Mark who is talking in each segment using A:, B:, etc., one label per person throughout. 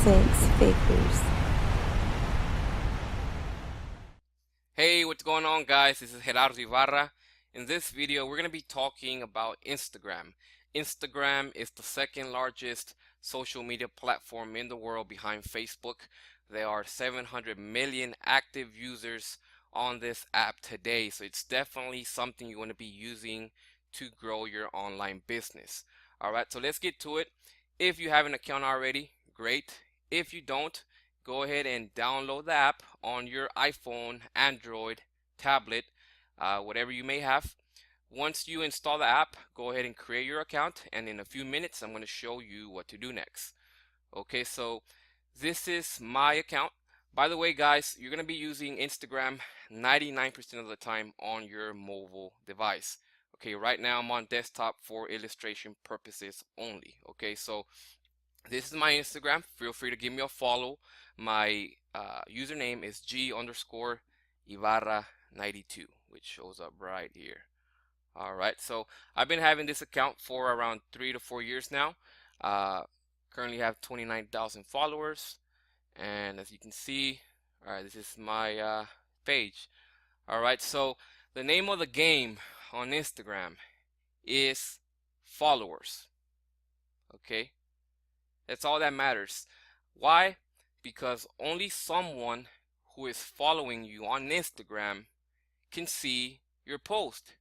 A: Six Figures.
B: Hey, what's going on, guys? This is Gerardo Ibarra. In this video, we're going to be talking about Instagram. Instagram is the second largest social media platform in the world behind Facebook. There are 700 million active users on this app today, so it's definitely something you want to be using to grow your online business. All right, so let's get to it. If you have an account already, great. If you don't, go ahead and download the app on your iPhone, Android, tablet, whatever you may have. Once you install the app, go ahead and create your account, and in a few minutes I'm going to show you what to do next. Okay, so this is my account. By the way, guys, you're going to be using Instagram 99% of the time on your mobile device. Okay, right now I'm on desktop for illustration purposes only. Okay, so this is my Instagram. Feel free to give me a follow. My username is G_Ibarra92, which shows up right here. All right, so I've been having this account for around 3 to 4 years now. Currently have 29,000 followers, and as you can see, all right, this is my page. All right, so the name of the game on Instagram is followers. Okay, that's all that matters. Why? Because only someone who is following you on Instagram can see your post,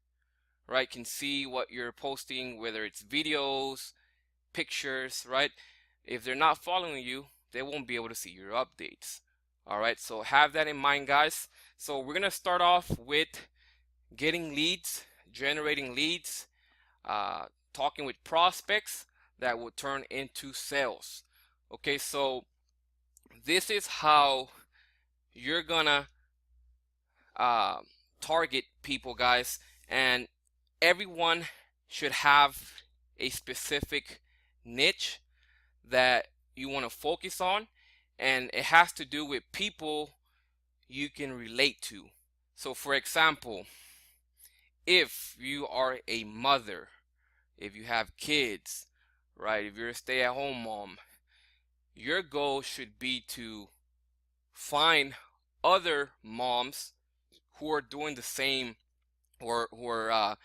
B: right? Can see what you're posting, whether it's videos, pictures, right? If they're not following you, they won't be able to see your updates. All right, so have that in mind, guys. So we're gonna start off with getting leads, generating leads, talking with prospects that will turn into sales. Okay, so this is how you're gonna target people, guys, and everyone should have a specific niche that you want to focus on, and it has to do with people you can relate to. So for example, if you are a mother, if you have kids, right, if you're a stay-at-home mom, your goal should be to find other moms who are doing the same, or who are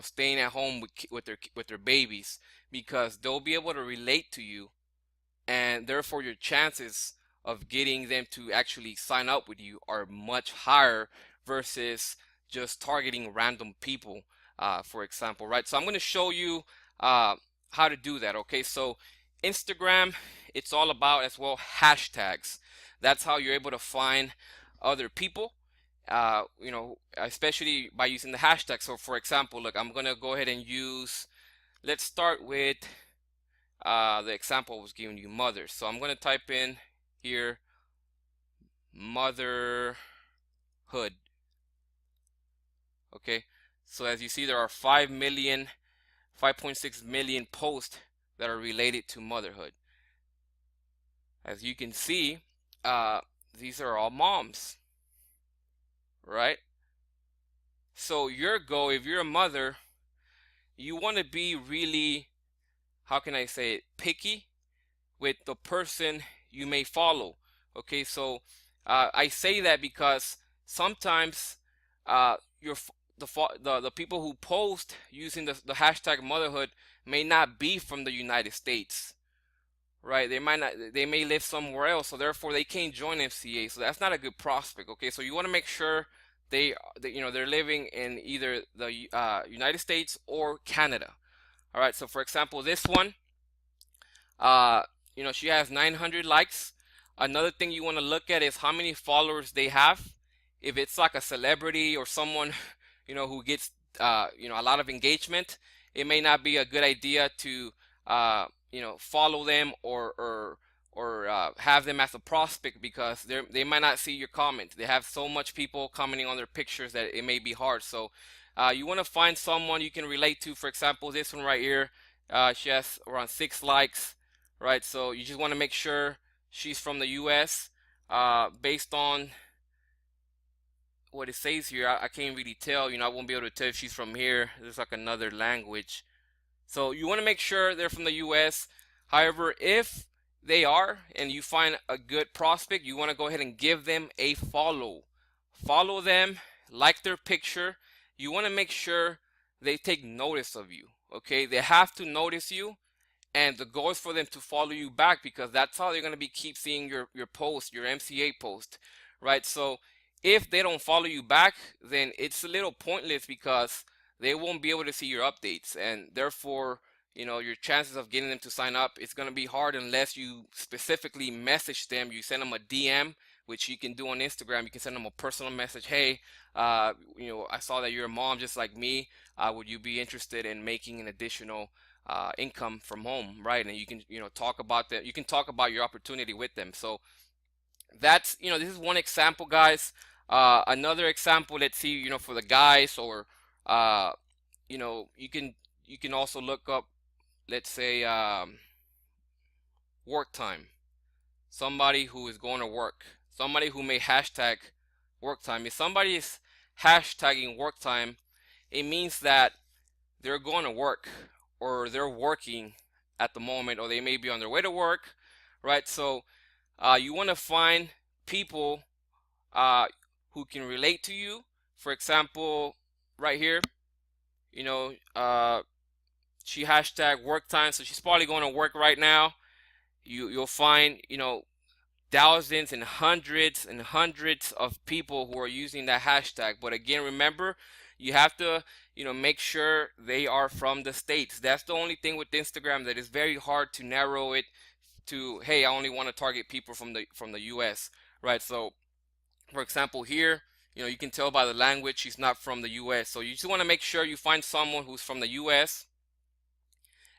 B: staying at home with their babies, because they'll be able to relate to you, and therefore your chances of getting them to actually sign up with you are much higher versus just targeting random people, for example, right? So I'm going to show you how to do that. Okay, so Instagram, it's all about as well hashtags. That's how you're able to find other people, especially by using the hashtag. So for example, look, I'm gonna go ahead and use, let's start with the example I was giving you, mother. So I'm gonna type in here motherhood. Okay, so as you see, there are 5.6 million posts that are related to motherhood. As you can see, these are all moms, right? So your goal, if you're a mother, you want to be really, how can I say it, picky with the person you may follow. Okay, so I say that because sometimes the people who post using the hashtag motherhood may not be from the United States, right? They may live somewhere else, so therefore they can't join FCA. So that's not a good prospect. Okay, so you want to make sure they're living in either the United States or Canada. All right, so for example, this one, she has 900 likes. Another thing you want to look at is how many followers they have. If it's like a celebrity or someone, who gets, a lot of engagement, it may not be a good idea to, follow them or have them as a prospect, because they might not see your comment. They have so much people commenting on their pictures that it may be hard. So you want to find someone you can relate to. For example, this one right here, she has around 6 likes, right? So you just want to make sure she's from the US. Based on what it says here, I can't really tell. I won't be able to tell if she's from here. There's like another language. So you want to make sure they're from the US. However, if they are and you find a good prospect, you want to go ahead and give them a follow. Follow them, like their picture. You want to make sure they take notice of you. Okay, they have to notice you, and the goal is for them to follow you back, because that's how they're going to be keep seeing your post, your MCA post, right? So if they don't follow you back, then it's a little pointless, because they won't be able to see your updates, and therefore, your chances of getting them to sign up, it's going to be hard unless you specifically message them. You send them a DM, which you can do on Instagram. You can send them a personal message. Hey, I saw that you're a mom just like me. Would you be interested in making an additional income from home, right? And you can, talk about that. You can talk about your opportunity with them. So that's, this is one example, guys. Another example, let's see, for the guys, or you can also look up, let's say, work time. Somebody who is going to work. Somebody who may hashtag work time. If somebody is hashtagging work time, it means that they're going to work, or they're working at the moment, or they may be on their way to work, right? So you want to find people who can relate to you. For example, right here, you know, uh, she hashtag work time, so she's probably going to work right now. You'll find, thousands and hundreds of people who are using that hashtag. But again, remember, you have to, make sure they are from the States. That's the only thing with Instagram that is very hard to narrow it to, hey, I only want to target people from the US, right? So, for example, here, you can tell by the language she's not from the US. So you just want to make sure you find someone who's from the US.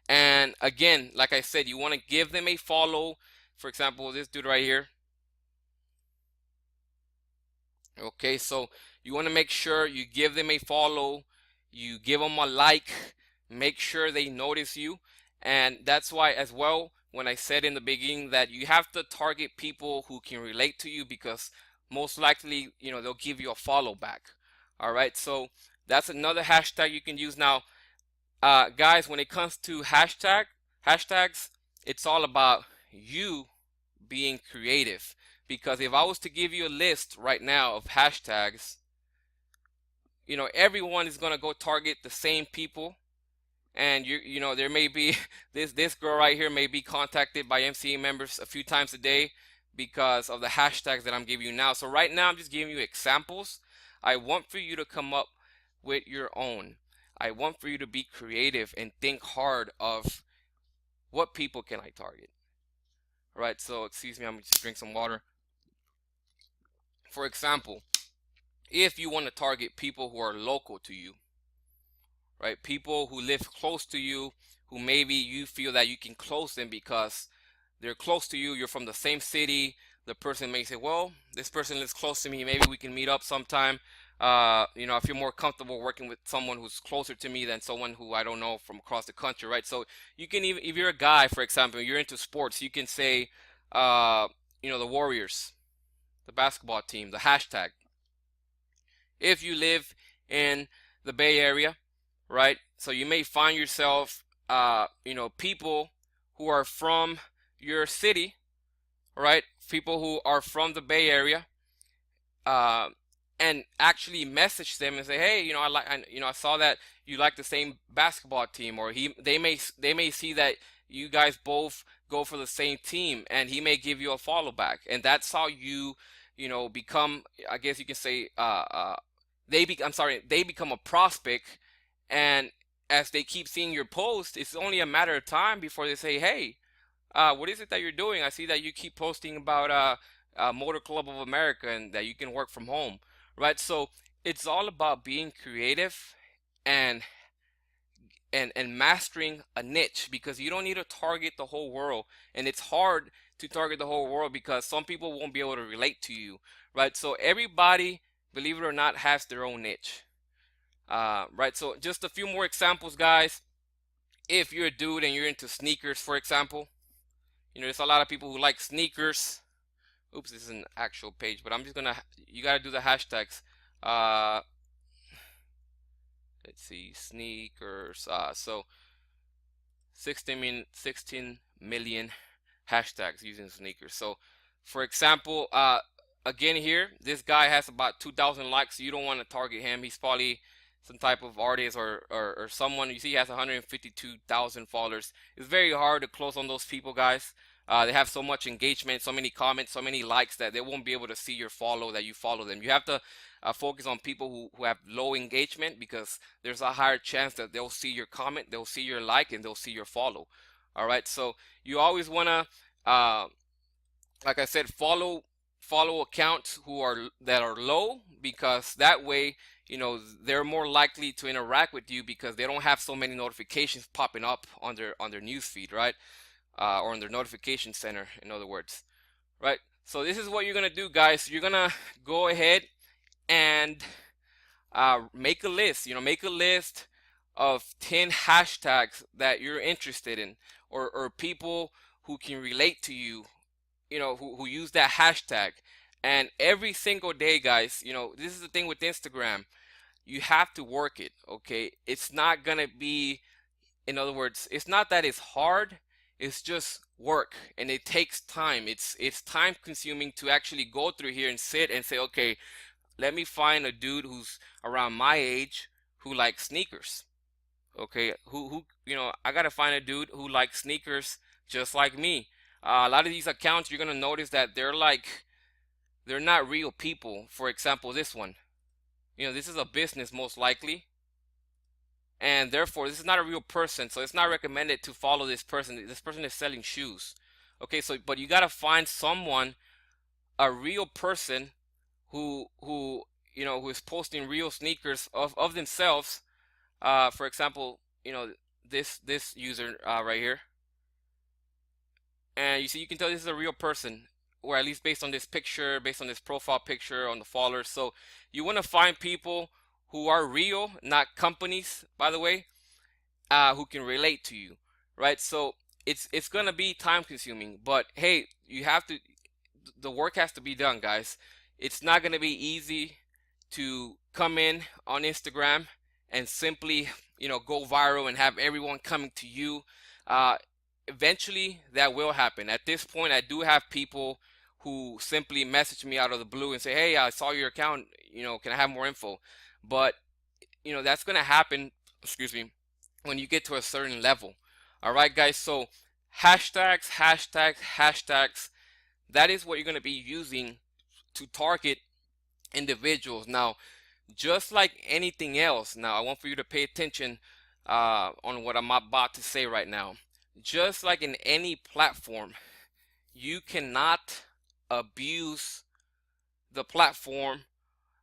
B: And again, like I said, you want to give them a follow. For example, this dude right here. Okay, so you want to make sure you give them a follow, you give them a like, make sure they notice you. And that's why, as well, when I said in the beginning that you have to target people who can relate to you, because most likely, they'll give you a follow back. All right, so that's another hashtag you can use. Now, guys, when it comes to hashtags, it's all about you being creative. Because if I was to give you a list right now of hashtags, everyone is gonna go target the same people, and there may be this girl right here may be contacted by MCA members a few times a day because of the hashtags that I'm giving you now. So right now I'm just giving you examples. I want for you to come up with your own. I want for you to be creative and think hard of what people can I target. Right, so excuse me, I'm gonna just drink some water. For example, if you want to target people who are local to you, right, people who live close to you, who maybe you feel that you can close them because they're close to you, you're from the same city. The person may say, well, this person lives close to me, maybe we can meet up sometime. I feel more comfortable working with someone who's closer to me than someone who I don't know from across the country, right? So you can, even if you're a guy, for example, you're into sports, you can say, the Warriors, the basketball team, the hashtag. If you live in the Bay Area, right? So you may find yourself, people who are from your city, right? People who are from the Bay Area, uh, and actually message them and say, hey, I saw that you like the same basketball team, or they may see that you guys both go for the same team, and he may give you a follow back, and that's how you, become, I guess you can say, they become a prospect, and as they keep seeing your post, it's only a matter of time before they say, hey, what is it that you're doing? I see that you keep posting about Motor Club of America and that you can work from home, right? So it's all about being creative and and mastering a niche, because you don't need to target the whole world, and it's hard to target the whole world because some people won't be able to relate to you, right? So everybody, believe it or not, has their own niche, right? So just a few more examples, guys. If you're a dude and you're into sneakers, for example, there's a lot of people who like sneakers. Oops, this is an actual page, but I'm just gonna, you gotta do the hashtags. Uh, let's see, sneakers. So 16 million hashtags using sneakers. So for example, again here, this guy has about 2,000 likes, so you don't want to target him. He's probably some type of artist or someone. You see he has 152,000 followers. It's very hard to close on those people, guys. They have so much engagement, so many comments, so many likes that they won't be able to see your follow that you follow them. You have to focus on people who have low engagement, because there's a higher chance that they'll see your comment, they'll see your like, and they'll see your follow. All right, so you always want to, like I said, follow accounts that are low, because that way, you know, they're more likely to interact with you because they don't have so many notifications popping up on their news feed, right? Or on their notification center, in other words, right? So this is what you're gonna do, guys. You're gonna go ahead and make a list. You know, make a list of 10 hashtags that you're interested in, or people who can relate to you, you know, who use that hashtag. And every single day, guys, you know, this is the thing with Instagram, you have to work it. Okay, it's not gonna be, in other words, it's not that it's hard, it's just work, and it takes time. It's time consuming to actually go through here and sit and say, okay, let me find a dude who's around my age who likes sneakers. Okay, who you know, I gotta find a dude who likes sneakers just like me. A lot of these accounts, you're gonna notice that they're not real people. For example, this one, you know, this is a business most likely, and therefore this is not a real person, so it's not recommended to follow this person. This person is selling shoes. Okay, so but you gotta find someone, a real person who you know, who is posting real sneakers of themselves. For example, you know, this user right here, and you see, you can tell this is a real person, or at least based on this picture, based on this profile picture, on the followers. So you want to find people who are real, not companies, by the way, who can relate to you, right? So it's gonna be time consuming, but hey, you have to, the work has to be done, guys. It's not gonna be easy to come in on Instagram and simply, you know, go viral and have everyone coming to you. Eventually that will happen. At this point, I do have people who simply message me out of the blue and say, hey, I saw your account, you know, can I have more info? But you know, that's gonna happen, excuse me, when you get to a certain level. All right, guys, so hashtags, that is what you're gonna be using to target individuals. Now, just like anything else, now I want for you to pay attention on what I'm about to say right now. Just like in any platform, you cannot abuse the platform.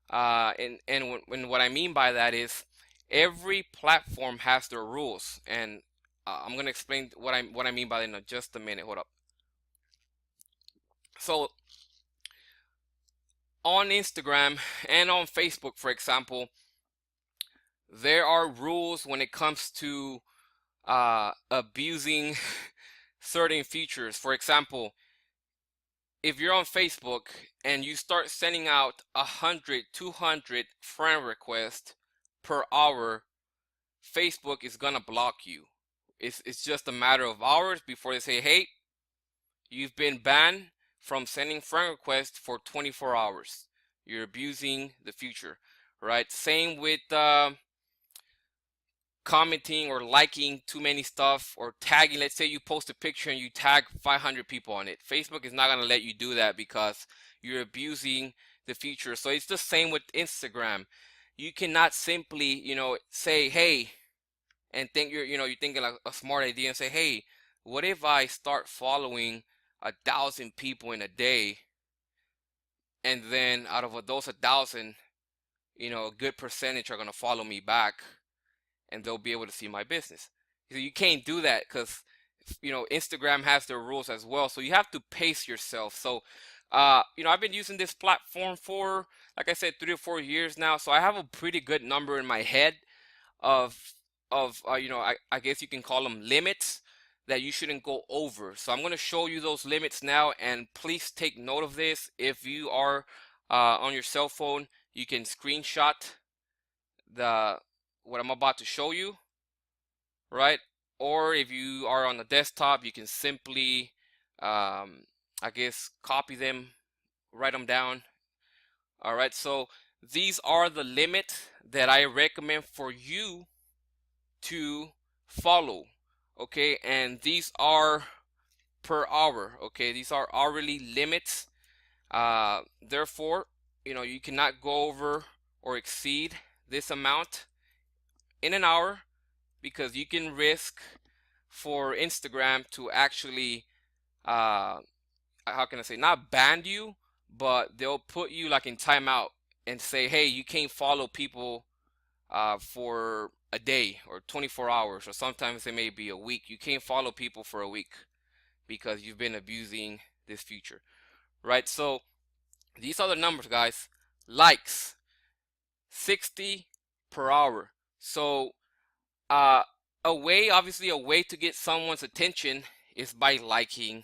B: And what I mean by that is, every platform has their rules, and I'm gonna explain what I mean by that in just a minute. Hold up. So on Instagram and on Facebook, for example, there are rules when it comes to abusing certain features. For example, if you're on Facebook and you start sending out 100, 200 friend requests per hour, Facebook is gonna block you. It's just a matter of hours before they say, hey, you've been banned from sending friend requests for 24 hours. You're abusing the feature, right? Same with commenting or liking too many stuff, or tagging. Let's say you post a picture and you tag 500 people on it. Facebook is not going to let you do that because you're abusing the feature. So it's the same with Instagram. You cannot simply, you know, say, hey, and think you're thinking like a smart idea and say, hey, what if I start following 1,000 people in a day, and then out of those 1,000, you know, a good percentage are going to follow me back, and they'll be able to see my business. So you can't do that, because you know, Instagram has their rules as well. So you have to pace yourself. So you know, I've been using this platform for, like I said, 3 or 4 years now. So I have a pretty good number in my head of you know, I guess you can call them limits that you shouldn't go over. So I'm going to show you those limits now, and please take note of this. If you are on your cell phone, you can screenshot what I'm about to show you, right? Or if you are on the desktop, you can simply I guess copy them, write them down. All right, so these are the limits that I recommend for you to follow. Okay, and these are per hour. Okay, these are hourly limits. Therefore, you cannot go over or exceed this amount in an hour, because you can risk for Instagram to actually, uh, how can I say, not ban you, but they'll put you like in timeout and say, hey, you can't follow people for a day or 24 hours, or sometimes it may be a week. You can't follow people for a week because you've been abusing this feature, right? So these are the numbers, guys. Likes, 60 per hour. So uh, obviously a way to get someone's attention is by liking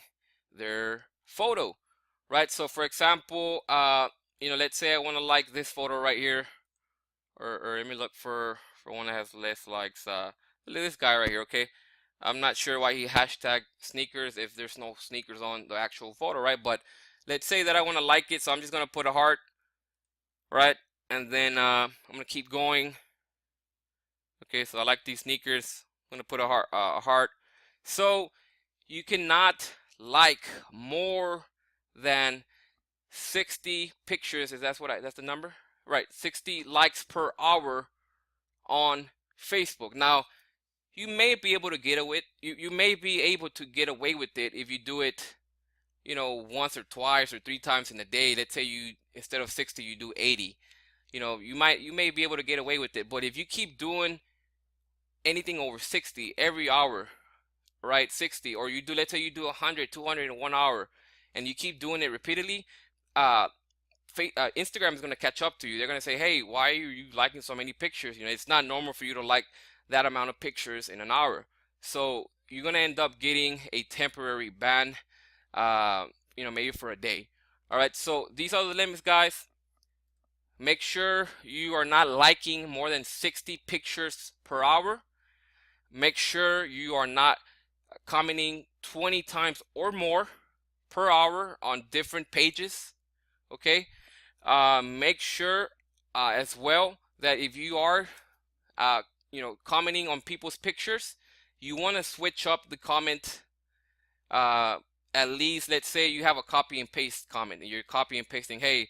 B: their photo, right? So for example, let's say I want to like this photo right here, or let me look for one that has less likes. Look at this guy right here, okay? I'm not sure why he hashtag sneakers if there's no sneakers on the actual photo, right? But let's say that I want to like it, so I'm just gonna put a heart, right? And then I'm gonna keep going. Okay, so I like these sneakers. I'm gonna put a heart. So you cannot like more than 60 pictures. Is that's the number? Right, 60 likes per hour on Facebook. Now, you may be able to get away. You may be able to get away with it if you do it, once or twice or 3 times in a day. Let's say you, instead of 60, you do 80. You may be able to get away with it. But if you keep doing anything over 60 every hour, right? 60, or you do, let's say you do 100, 200 in 1 hour, and you keep doing it repeatedly, Instagram is going to catch up to you. They're going to say, hey, why are you liking so many pictures? It's not normal for you to like that amount of pictures in an hour. So you're going to end up getting a temporary ban, maybe for a day. All right, so these are the limits, guys. Make sure you are not liking more than 60 pictures per hour. Make sure you are not commenting 20 times or more per hour on different pages. Okay, make sure as well that if you are commenting on people's pictures, you want to switch up the comment. At least, let's say you have a copy and paste comment and you're copy and pasting, hey,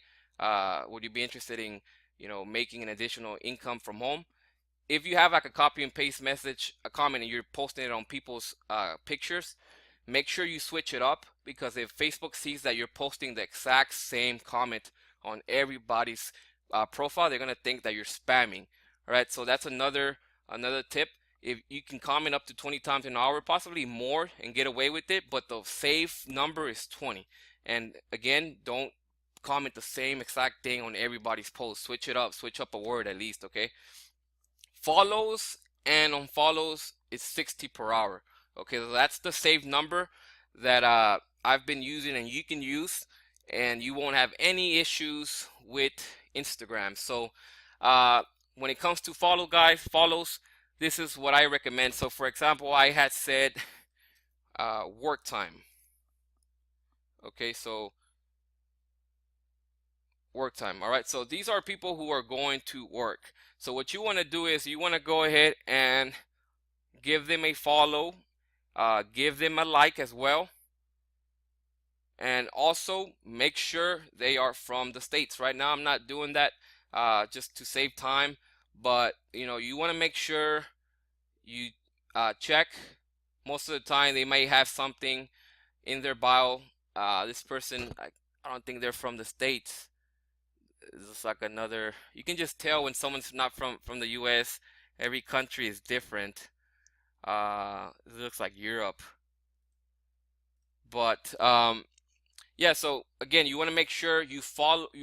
B: would you be interested in making an additional income from home? If you have like a copy and paste message, a comment, and you're posting it on people's pictures, make sure you switch it up, because if Facebook sees that you're posting the exact same comment on everybody's profile, they're gonna think that you're spamming. All right, so that's another tip. If you can comment up to 20 times an hour, possibly more, and get away with it, but the safe number is 20. And again, don't comment the same exact thing on everybody's post. Switch it up, switch up a word at least, okay? Follows and unfollows is 60 per hour. Okay, so that's the safe number that I've been using and you can use, and you won't have any issues with Instagram. So when it comes to follows, this is what I recommend. So for example, I had said work time. Okay, so work time. All right, so these are people who are going to work. So what you want to do is you want to go ahead and give them a follow, give them a like as well, and also make sure they are from the States. Right now I'm not doing that just to save time, but you want to make sure you check. Most of the time they may have something in their bio. This person, I don't think they're from the States. It's like another, you can just tell when someone's not from the US. Every country is different. It looks like Europe. But yeah, so again, you want to make sure you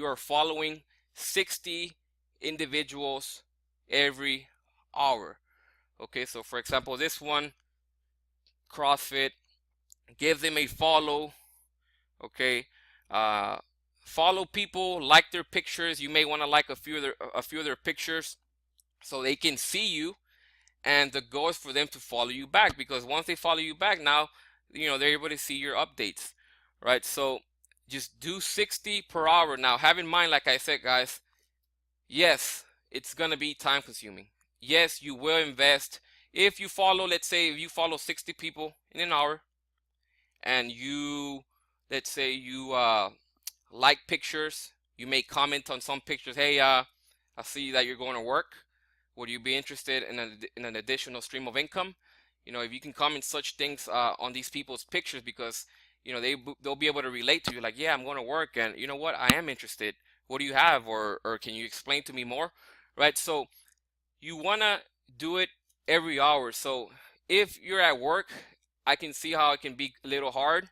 B: are following 60 individuals every hour. Okay, so for example, this one, CrossFit, give them a follow. Okay, follow people, like their pictures. You may want to like a few of their pictures so they can see you, and the goal is for them to follow you back, because once they follow you back, now they're able to see your updates, right? So just do 60 per hour. Now, have in mind, like I said, guys, yes, it's gonna be time consuming. Yes, you will invest. If you follow, let's say, if you follow 60 people in an hour, and let's say you like pictures, you may comment on some pictures. Hey, I see that you're going to work. Would you be interested in an additional stream of income? If you can comment such things on these people's pictures, because they'll be able to relate to you. Like, yeah, I'm going to work, and you know what? I am interested. What do you have, or can you explain to me more? Right. So you want to do it every hour. So if you're at work, I can see how it can be a little hard,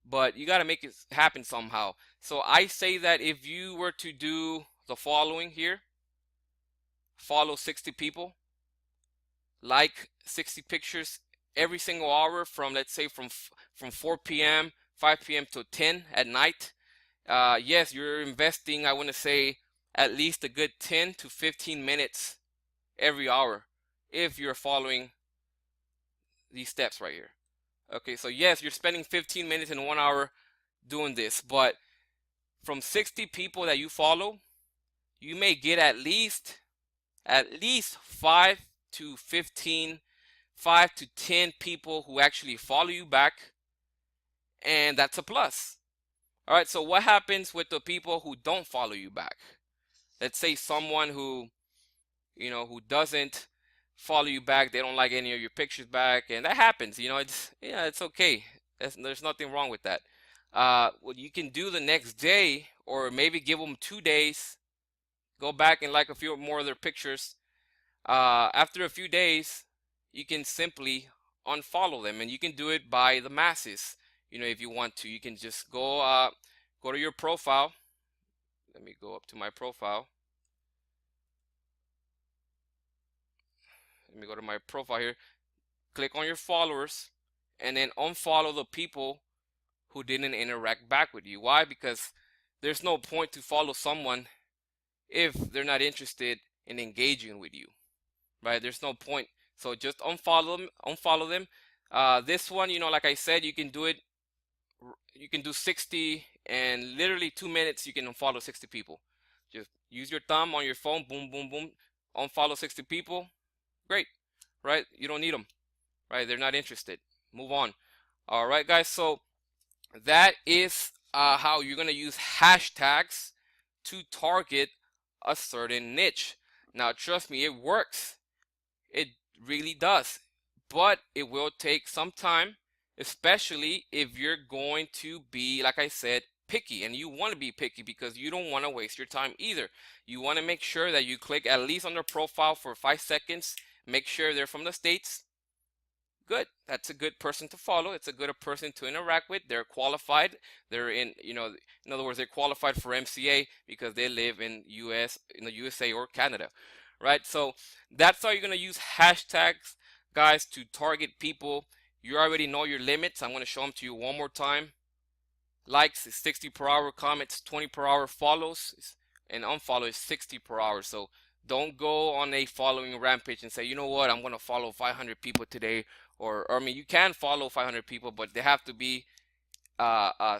B: but you got to make it happen somehow. So I say that if you were to do the following here, follow 60 people, like 60 pictures every single hour from, let's say, from 4 p.m., 5 p.m. to 10 at night. Yes, you're investing, I want to say, at least a good 10 to 15 minutes every hour if you're following these steps right here. Okay, so yes, you're spending 15 minutes in 1 hour doing this, but from 60 people that you follow, you may get at least 5 to 15, 5 to 10 people who actually follow you back, and that's a plus. All right, so what happens with the people who don't follow you back? Let's say someone who doesn't follow you back, they don't like any of your pictures back, and that happens. It's okay. There's nothing wrong with that. What you can do the next day, or maybe give them 2 days, go back and like a few more of their pictures. After a few days, you can simply unfollow them, and you can do it by the masses. If you want to, you can just go to your profile. Let me go up to my profile. Let me go to my profile here. Click on your followers, and then unfollow the people who didn't interact back with you. Why? Because there's no point to follow someone if they're not interested in engaging with you, right? There's no point. So just unfollow them. This one, like I said, you can do 60, and literally 2 minutes you can unfollow 60 people. Just use your thumb on your phone, boom, boom, boom, unfollow 60 people. Great, right? You don't need them, right? They're not interested. Move on. All right, guys. So that is how you're gonna use hashtags to target a certain niche. Now, trust me, it works. It really does, but it will take some time, especially if you're going to be, like I said, picky. And you want to be picky because you don't want to waste your time either. You want to make sure that you click at least on their profile for 5 seconds. Make sure they're from the States. Good. That's a good person to follow. It's a good person to interact with. They're qualified. They're in other words, they're qualified for MCA because they live in the USA or Canada, right? So that's how you're going to use hashtags, guys, to target people. You already know your limits. I'm going to show them to you one more time. Likes is 60 per hour, comments 20 per hour, follows and unfollow is 60 per hour. So don't go on a following rampage and say, you know what, I'm going to follow 500 people today. Or I mean, you can follow 500 people, but they have to be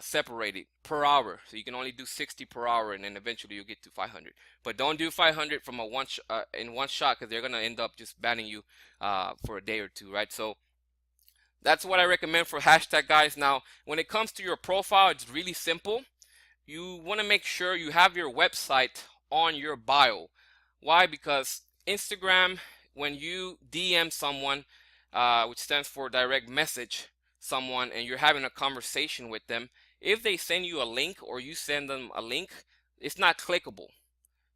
B: separated per hour. So you can only do 60 per hour, and then eventually you'll get to 500. But don't do 500 from in one shot, because they're gonna end up just banning you for a day or two, right? So that's what I recommend for hashtag, guys. Now, when it comes to your profile, it's really simple. You want to make sure you have your website on your bio. Why? Because Instagram, when you DM someone, which stands for direct message someone, and you're having a conversation with them, if they send you a link or you send them a link, it's not clickable.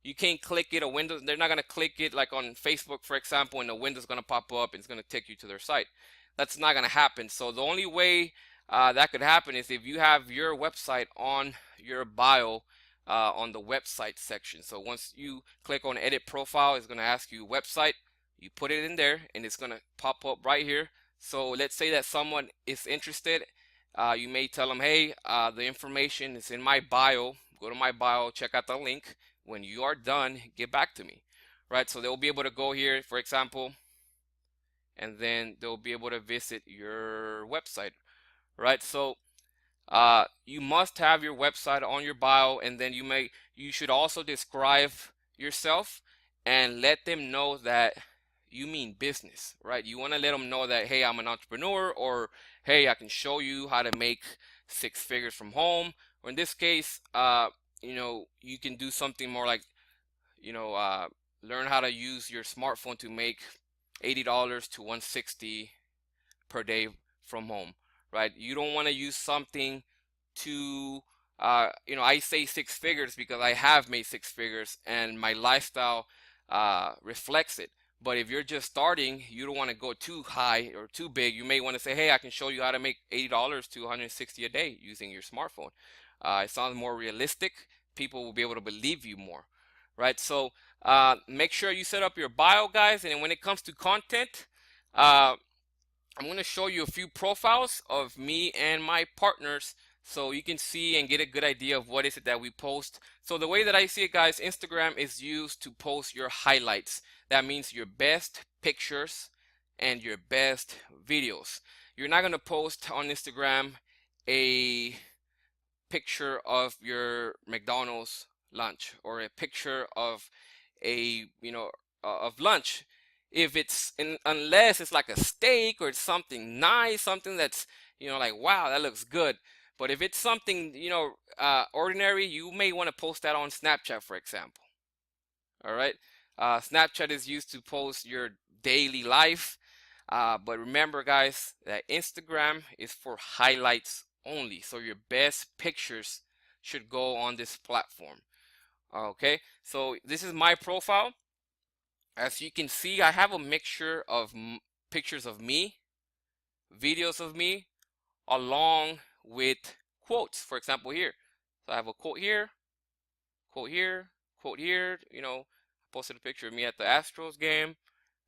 B: You can't click it. They're not going to click it like on Facebook, for example, and the window's going to pop up and it's going to take you to their site. That's not going to happen. So the only way that could happen is if you have your website on your bio, on the website section. So once you click on edit profile, it's going to ask you website. You put it in there and it's going to pop up right here. So let's say that someone is interested. You may tell them, hey, the information is in my bio. Go to my bio, check out the link. When you are done, get back to me, right? So they'll be able to go here, for example, and then they'll be able to visit your website, right? So you must have your website on your bio, and then you should also describe yourself and let them know that you mean business, right? You want to let them know that, hey, I'm an entrepreneur, or hey, I can show you how to make 6 figures from home. Or in this case, you can do something more like, you know, uh, learn how to use your smartphone to make $80 to 160 per day from home, right? You don't want to use something to, I say 6 figures because I have made 6 figures and my lifestyle reflects it. But if you're just starting, you don't want to go too high or too big. You may want to say, hey, I can show you how to make $80 to 160 a day using your smartphone. It sounds more realistic. People will be able to believe you more, right? So make sure you set up your bio, guys. And when it comes to content, I'm going to show you a few profiles of me and my partners so you can see and get a good idea of what is it that we post. So the way that I see it, guys, Instagram is used to post your highlights. That means your best pictures and your best videos. You're not going to post on Instagram a picture of your McDonald's lunch or a picture of of lunch, if unless it's like a steak or something nice, something that's like, wow, that looks good. But if it's something ordinary, you may want to post that on Snapchat, for example. All right. Snapchat is used to post your daily life, but remember, guys, that Instagram is for highlights only. So your best pictures should go on this platform. Okay, so this is my profile. As you can see, I have a mixture of pictures of me, videos of me, along with quotes. For example, here. So I have a quote here, quote here, quote here. Posted a picture of me at the Astros game,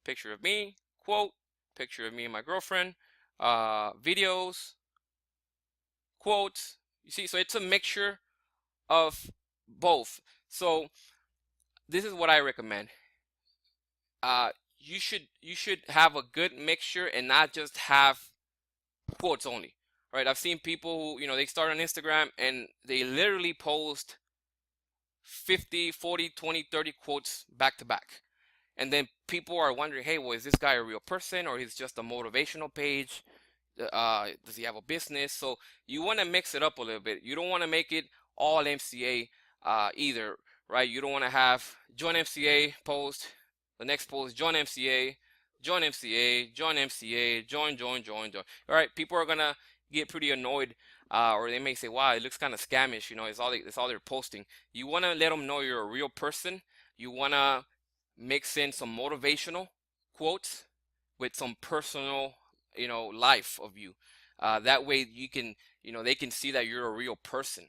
B: picture of me, quote, picture of me and my girlfriend, videos, quotes. You see, so it's a mixture of both. So this is what I recommend. You should have a good mixture and not just have quotes only, right? I've seen people who they start on Instagram and they literally post 50, 40, 20, 30 quotes back to back, and then people are wondering, hey, well, is this guy a real person or he's just a motivational page? Does he have a business? So you want to mix it up a little bit. You don't want to make it all MCA either, right? You don't want to have join MCA post, the next post join MCA, join MCA, join MCA, join. All right, people are gonna get pretty annoyed, or they may say, wow, it looks kind of scamish. It's all they're posting. You want to let them know you're a real person. You want to mix in some motivational quotes with some personal life of you. That way you can they can see that you're a real person.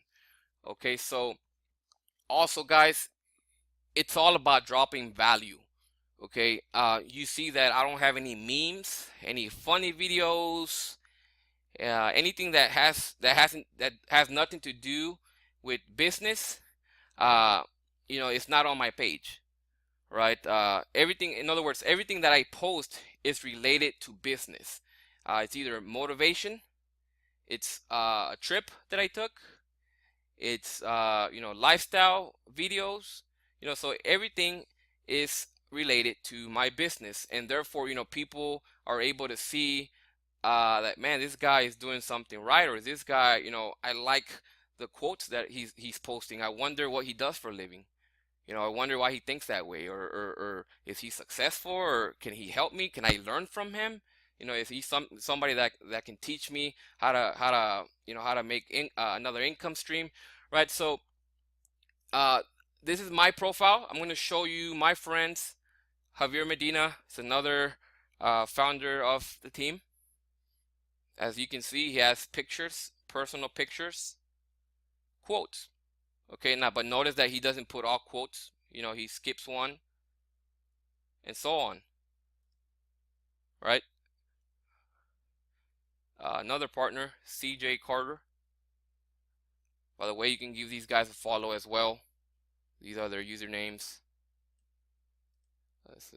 B: Okay, so also, guys, it's all about dropping value. Okay, you see that I don't have any memes, any funny videos, anything that has nothing to do with business. It's not on my page, right? Everything, in other words, everything that I post is related to business. It's either motivation, it's a trip that I took, it's lifestyle videos, so everything is related to my business, and therefore people are able to see that, man, this guy is doing something right, or this guy, I like the quotes that he's posting. I wonder what he does for a living. I wonder why he thinks that way, or is he successful, or can he help me? Can I learn from him? Is he somebody that can teach me how to make another income stream, right? So this is my profile. I'm going to show you my friends. Javier Medina is another founder of the team. As you can see, he has pictures, personal pictures, quotes. Okay, now, but notice that he doesn't put all quotes. He skips one, and so on. Right? Another partner, CJ Carter. By the way, you can give these guys a follow as well. These are their usernames. That's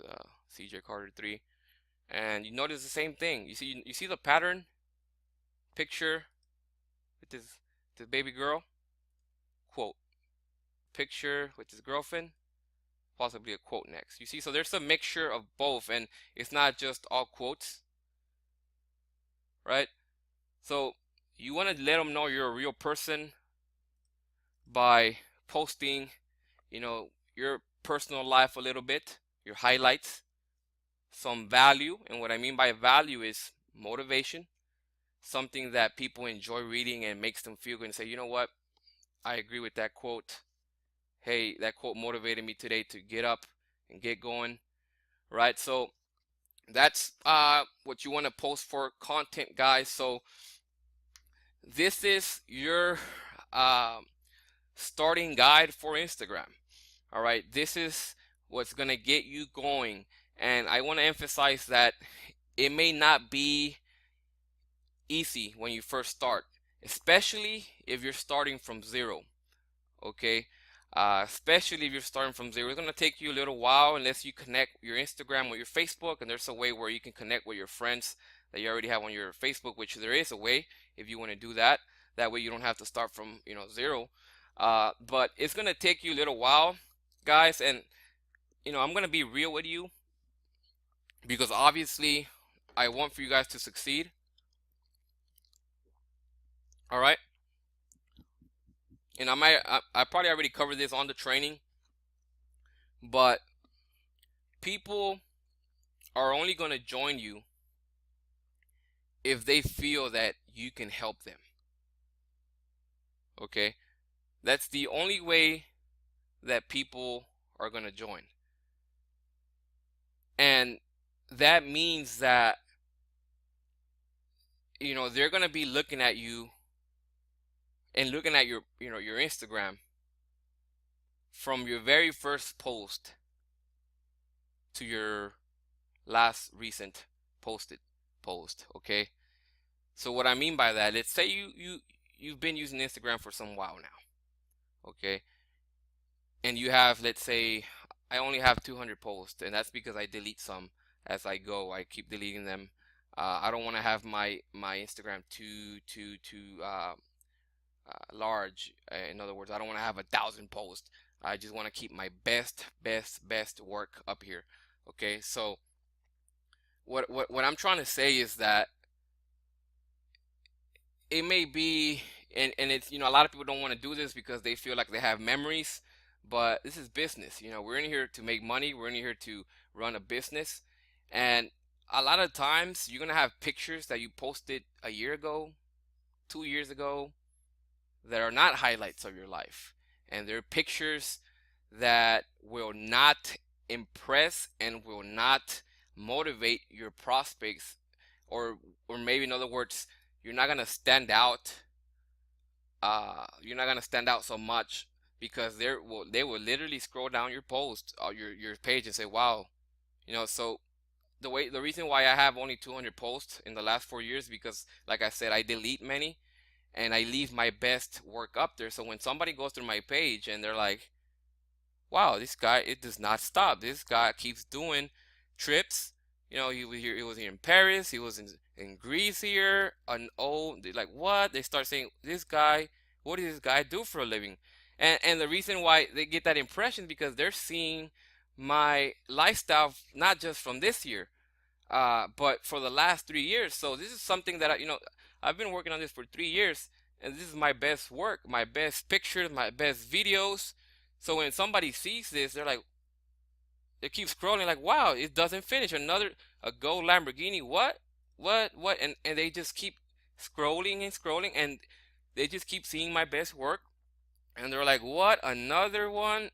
B: CJ Carter 3. And you notice the same thing. You see the pattern, picture, with his baby girl, quote. Picture with his girlfriend, possibly a quote next. You see, so there's a mixture of both, and it's not just all quotes, right? So you want to let them know you're a real person by posting, your personal life a little bit, your highlights, some value. And what I mean by value is motivation, something that people enjoy reading and makes them feel good and say, you know what, I agree with that quote. Hey, that quote motivated me today to get up and get going, right? So that's what you want to post for content, guys. So this is your starting guide for Instagram. All right, this is what's gonna get you going, and I want to emphasize that it may not be easy when you first start, especially if you're starting from zero. Okay, especially if you're starting from zero, it's gonna take you a little while unless you connect your Instagram with your Facebook, and there's a way where you can connect with your friends that you already have on your Facebook, which there is a way if you want to do that. That way you don't have to start from zero. But it's gonna take you a little while, guys, and I'm gonna be real with you because obviously I want for you guys to succeed. All right, and I probably already covered this on the training, but people are only gonna join you if they feel that you can help them. Okay, that's the only way that people are gonna join, and that means that they're gonna be looking at you and looking at your Instagram from your very first post to your last recent posted post. Okay, so what I mean by that, let's say you've been using Instagram for some while now, okay, and you have, let's say, I only have 200 posts, and that's because I delete some as I go. I keep deleting them. I don't want to have my Instagram too large. In other words, I don't want to have 1,000 posts. I just want to keep my best work up here. Okay, so what I'm trying to say is that it may be, and it's, a lot of people don't want to do this because they feel like they have memories, but this is business. We're in here to make money. We're in here to run a business, and a lot of times you're gonna have pictures that you posted a year ago, 2 years ago, that are not highlights of your life, and they're pictures that will not impress and will not motivate your prospects, or maybe in other words, you're not gonna stand out. You're not gonna stand out so much because they will literally scroll down your post or your page and say, "Wow," So the reason why I have only 200 posts in the last 4 years, because like I said, I delete many and I leave my best work up there. So when somebody goes through my page and they're like, wow, this guy, it does not stop. This guy keeps doing trips. He was here in Paris. He was in Greece here. And they're like, what? They start saying, this guy, what does this guy do for a living? And the reason why they get that impression because they're seeing my lifestyle not just from this year, but for the last 3 years. So this is something that I've been working on this for 3 years, and this is my best work, my best pictures, my best videos. So when somebody sees this, they're like, they keep scrolling, like, wow, it doesn't finish. A gold Lamborghini, what? And they just keep scrolling and scrolling, and they just keep seeing my best work, and they're like, what? Another one?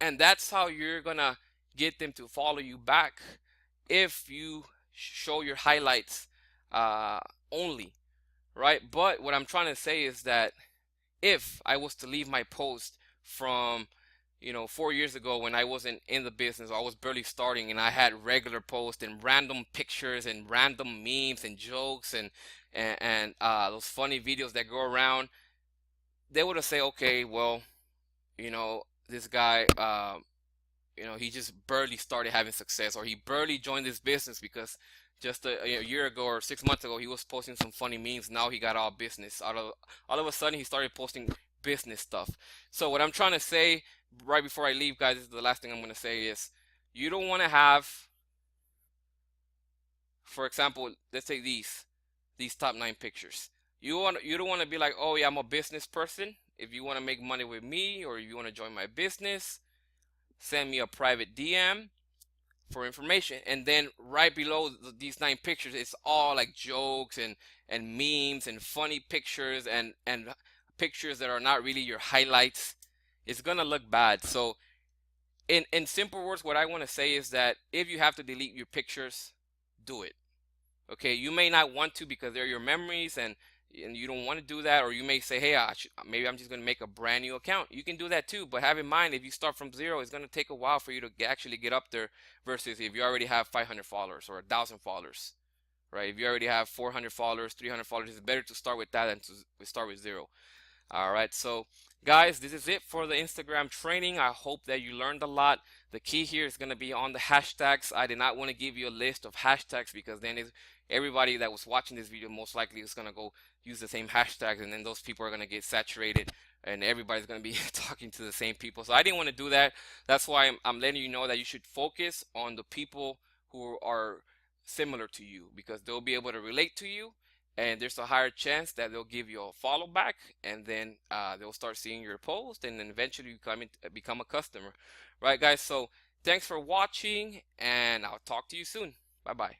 B: And that's how you're gonna get them to follow you back if you show your highlights only, right? But what I'm trying to say is that if I was to leave my post from 4 years ago when I wasn't in the business, I was barely starting, and I had regular posts and random pictures and random memes and jokes and those funny videos that go around, they would have said, okay, well, this guy, he just barely started having success, or he barely joined this business because just a year ago or 6 months ago, he was posting some funny memes. Now he got all business. All of a sudden, he started posting business stuff. So what I'm trying to say right before I leave, guys, this is the last thing I'm going to say is you don't want to have, for example, let's say these top 9 pictures. You don't want to be like, oh yeah, I'm a business person. If you want to make money with me or if you want to join my business, send me a private DM for information. And then right below these 9 pictures, it's all like jokes and memes and funny pictures and pictures that are not really your highlights. It's gonna look bad. So in simple words, what I want to say is that if you have to delete your pictures, do it. Okay, you may not want to because they're your memories and you don't want to do that, or you may say, hey, maybe I'm just going to make a brand new account. You can do that too, but have in mind, if you start from zero, it's going to take a while for you to actually get up there versus if you already have 500 followers or 1,000 followers, right? If you already have 400 followers, 300 followers, it's better to start with that than to start with zero. All right, so guys, this is it for the Instagram training. I hope that you learned a lot. The key here is going to be on the hashtags. I did not want to give you a list of hashtags because then everybody that was watching this video most likely is going to go use the same hashtags, and then those people are going to get saturated and everybody's going to be talking to the same people. So I didn't want to do that. That's why I'm letting you know that you should focus on the people who are similar to you because they'll be able to relate to you, and there's a higher chance that they'll give you a follow back, and then they'll start seeing your post, and then eventually become a customer. Right, guys? So thanks for watching, and I'll talk to you soon. Bye bye.